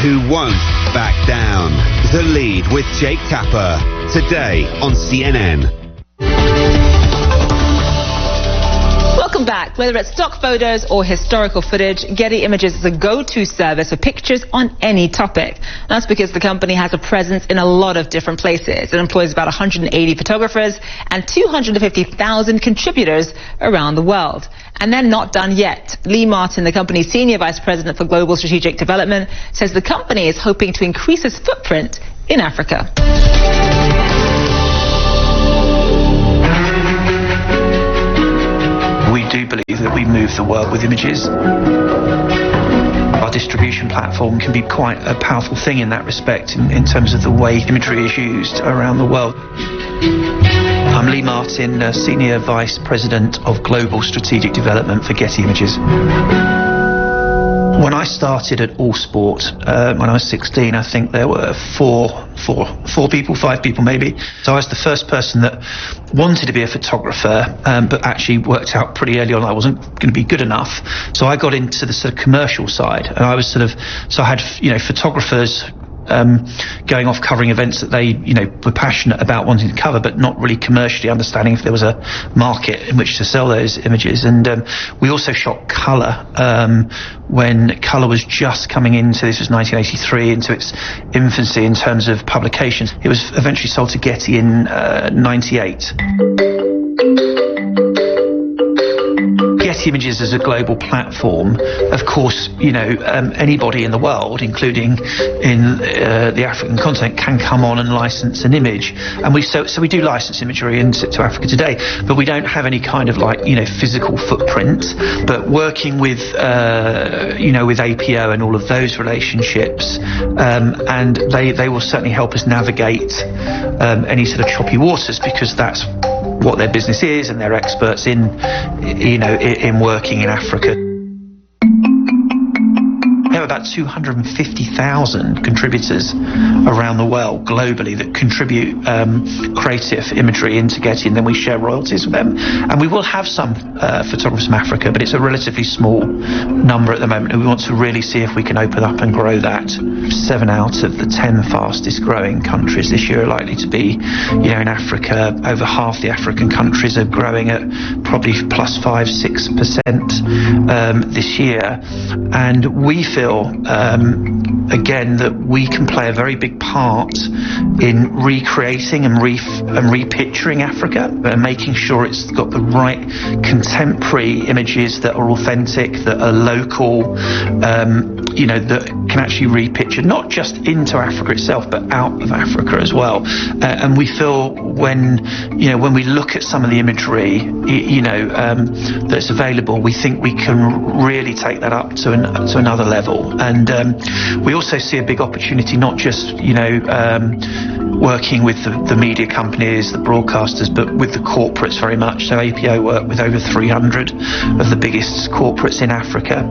who won't back down. The Lead with Jake Tapper. Today on CNN. Welcome back. Whether it's stock photos or historical footage, Getty Images is a go-to service for pictures on any topic. That's because the company has a presence in a lot of different places. It employs about 180 photographers and 250,000 contributors around the world. And they're not done yet. Lee Martin, the company's Senior Vice President for Global Strategic Development, says the company is hoping to increase its footprint in Africa. We do believe that we move the world with images. Our distribution platform can be quite a powerful thing in that respect, in terms of the way imagery is used around the world. I'm Lee Martin, Senior Vice President of Global Strategic Development for Getty Images. When I started at All Sport, when I was 16, I think there were five people maybe. So I was the first person that wanted to be a photographer, but actually worked out pretty early on I wasn't going to be good enough. So I got into the sort of commercial side, and I was so I had, photographers going off covering events that they, were passionate about wanting to cover, but not really commercially understanding if there was a market in which to sell those images. And we also shot colour when colour was just coming into, this was 1983, into its infancy in terms of publications. It was eventually sold to Getty in 98. Getty Images as a global platform, of course, anybody in the world, including in the African continent, can come on and license an image. And we do license imagery to Africa today, but we don't have any kind of physical footprint. But working with with APO and all of those relationships, and they will certainly help us navigate any sort of choppy waters, because that's what their business is, and they're experts in working in Africa. We have about 250,000 contributors around the world globally that contribute creative imagery into Getty, and then we share royalties with them. And we will have some photographers from Africa, but it's a relatively small number at the moment, and we want to really see if we can open up and grow that. 7 out of the 10 fastest growing countries this year are likely to be, in Africa. Over half the African countries are growing at probably plus 5-6% this year, and we feel again that we can play a very big part in recreating and repicturing Africa, and making sure it's got the right contemporary images that are authentic, that are local, that can actually repicture not just into Africa itself, but out of Africa as well. And we feel when we look at some of the imagery, that's available, we think we can really take that up to another level. And we also see a big opportunity, not just working with the media companies, the broadcasters, but with the corporates very much. So APO work with over 300 of the biggest corporates in Africa,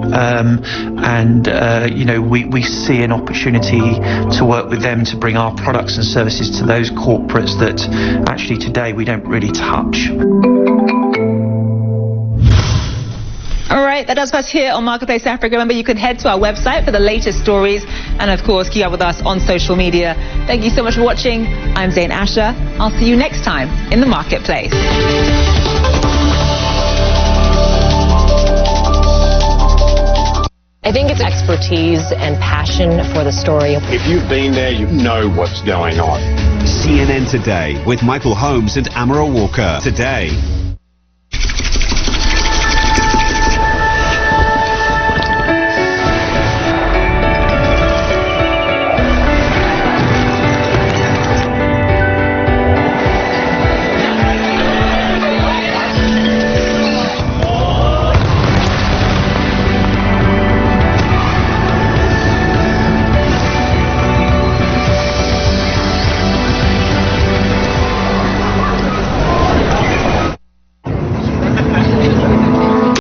we see an opportunity to work with them to bring our products and services to those corporates that actually today we don't really touch. All right, that does us here on Marketplace Africa. Remember, you can head to our website for the latest stories, and of course, keep up with us on social media. Thank you so much for watching. I'm Zain Asher. I'll see you next time in the Marketplace. I think it's expertise and passion for the story. If you've been there, you know what's going on. CNN Today with Michael Holmes and Amara Walker. Today